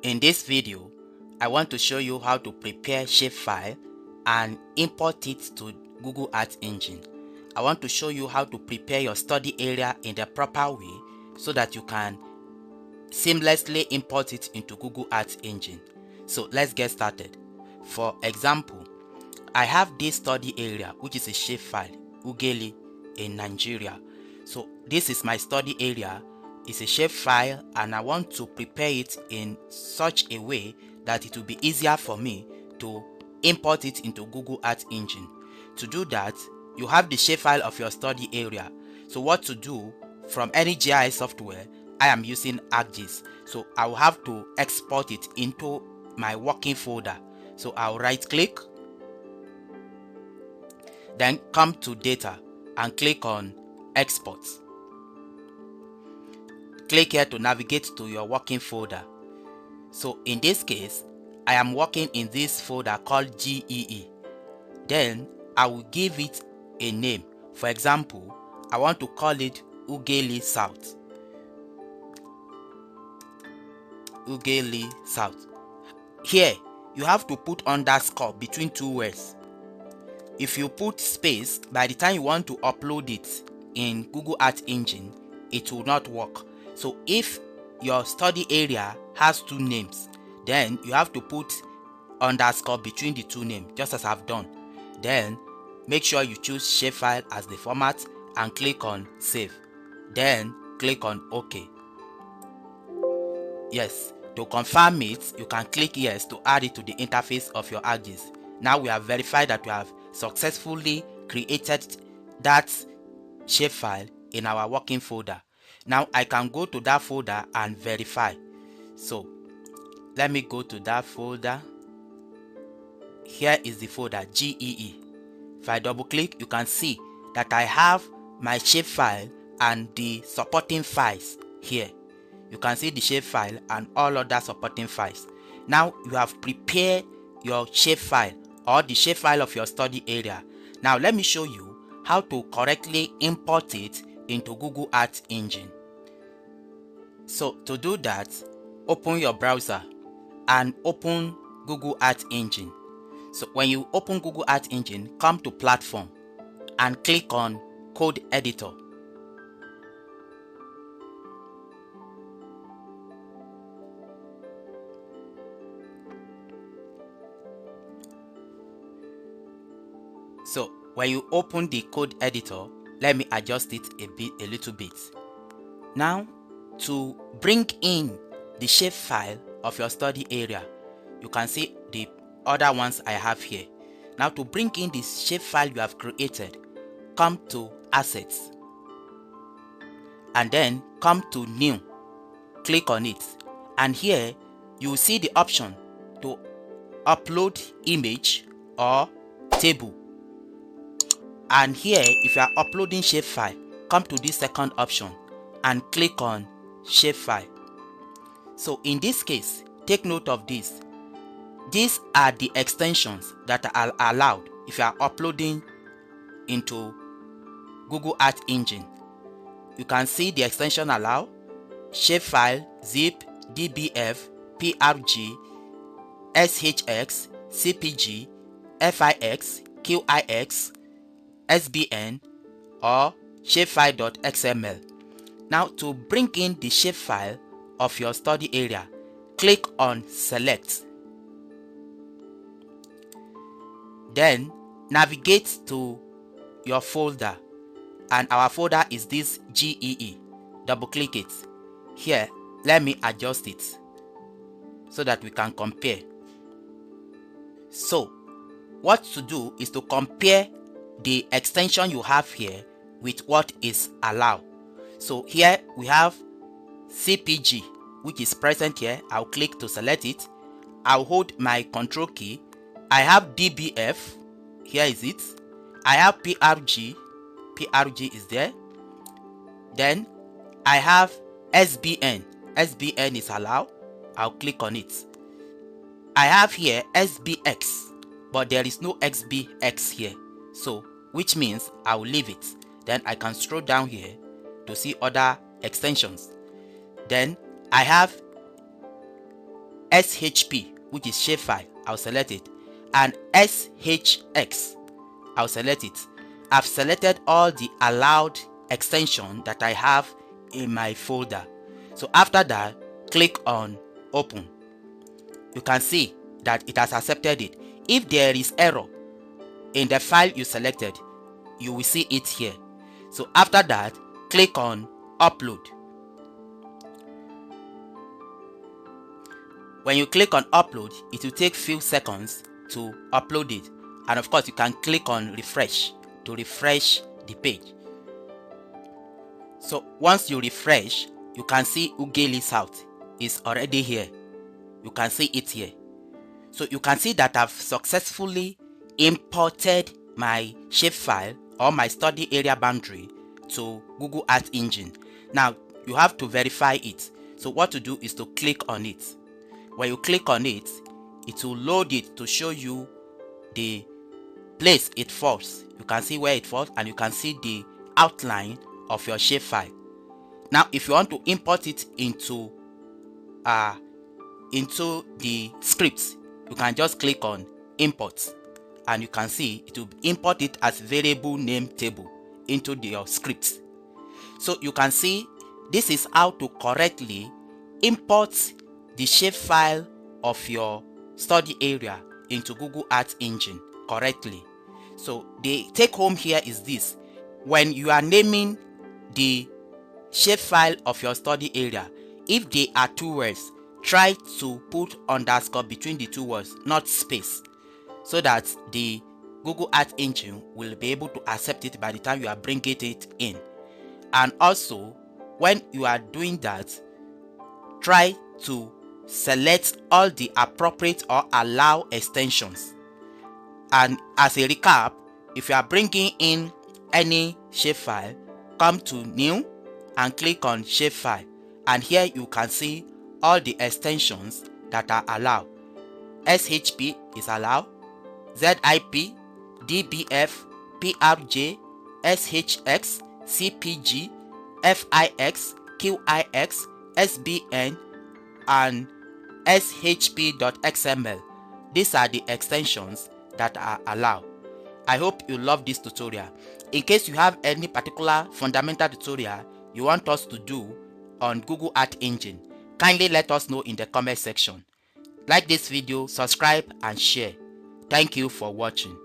In this video, I want to show you how to prepare Shapefile and import it to Google Earth Engine. I want to show you how to prepare your study area in the proper way so that you can seamlessly import it into Google Earth Engine. So let's get started. For example, I have this study area which is a shapefile, Ugeli in Nigeria. So this is my study area. It's a shapefile and I want to prepare it in such a way that it will be easier for me to import it into Google Earth Engine. To do that, you have the shapefile of your study area. So what to do, from any GIS software, I am using ArcGIS. So I will have to export it into my working folder. So I'll right click, then come to data and click on export. Click here to navigate to your working folder. So in this case, I am working in this folder called GEE. Then I will give it a name. For example, I want to call it Ugeli South. Ugeli South. Here, you have to put underscore between two words. If you put space, by the time you want to upload it in Google Earth Engine, it will not work. So if your study area has two names, then you have to put underscore between the two names, just as I've done. Then make sure you choose Shapefile as the format and click on Save. Then click on OK. Yes, to confirm it, you can click Yes to add it to the interface of your ArcGIS. Now we have verified that we have successfully created that shapefile in our working folder. Now I can go to that folder and verify. So let me go to that folder. Here is the folder GEE. If I double click, you can see that I have my shapefile and the supporting files here. You can see the shapefile and all other supporting files. Now you have prepared your shapefile or the shapefile of your study area. Now let me show you how to correctly import it into Google Earth Engine. So to do that, open your browser and open Google Earth Engine. So when you open Google Earth Engine, come to Platform and click on Code Editor. So when you open the code editor, let me adjust it a little bit. Now to bring in the shapefile of your study area, you can see the other ones I have here. Now to bring in this shapefile you have created, come to Assets and then come to New. Click on it and here you will see the option to upload image or table. And here, if you are uploading shapefile, come to this second option and click on Shapefile. So in this case, take note of this. These are the extensions that are allowed if you are uploading into Google Earth Engine. You can see the extension allow: Shapefile, Zip, DBF, PRG, SHX, CPG, FIX, QIX, SBN or shapefile.xml. Now to bring in the shapefile of your study area, click on Select. Then navigate to your folder and our folder is this GEE. Double click it. Here, let me adjust it so that we can compare. So what to do is to compare the extension you have here with what is allowed. So here we have CPG, which is present here. I'll click to select it. I'll hold my control key. I have DBF, here is it. I have PRG is there. Then I have SBN is allowed. I'll click on it. I have here SBX, but there is no XBX here, so which means I will leave it. Then I can scroll down here to see other extensions. Then I have SHP, which is shapefile, I'll select it, and SHX, I'll select it. I've selected all the allowed extension that I have in my folder. So after that, click on open. You can see that it has accepted it. If there is error in the file you selected, you will see it here. So after that, click on upload. When you click on upload, it will take few seconds to upload it, and of course you can click on refresh to refresh the page. So once you refresh, you can see Ughelli South is already here. You can see it here. So you can see that I've successfully imported my shapefile or my study area boundary to Google Earth Engine. Now you have to verify it. So what to do is to click on it. When you click on it, it will load it to show you the place it falls. You can see where it falls, and you can see the outline of your shapefile. Now if you want to import it into the scripts, you can just click on import, and you can see it will import it as variable name table into your scripts. So you can see this is how to correctly import the shapefile of your study area into Google Earth Engine correctly. So the take home here is this: when you are naming the shapefile of your study area, if they are two words, try to put underscore between the two words, not space, so that the Google Earth Engine will be able to accept it by the time you are bringing it in. And also, when you are doing that, try to select all the appropriate or allow extensions. And as a recap, if you are bringing in any shapefile, come to new and click on shapefile, and here you can see all the extensions that are allowed. SHP is allowed, ZIP, DBF, PRJ, SHX, CPG, FIX, QIX, SBN, and shp.xml. These are the extensions that are allowed. I hope you love this tutorial. In case you have any particular fundamental tutorial you want us to do on Google Earth Engine, kindly let us know in the comment section. Like this video, subscribe and share. Thank you for watching.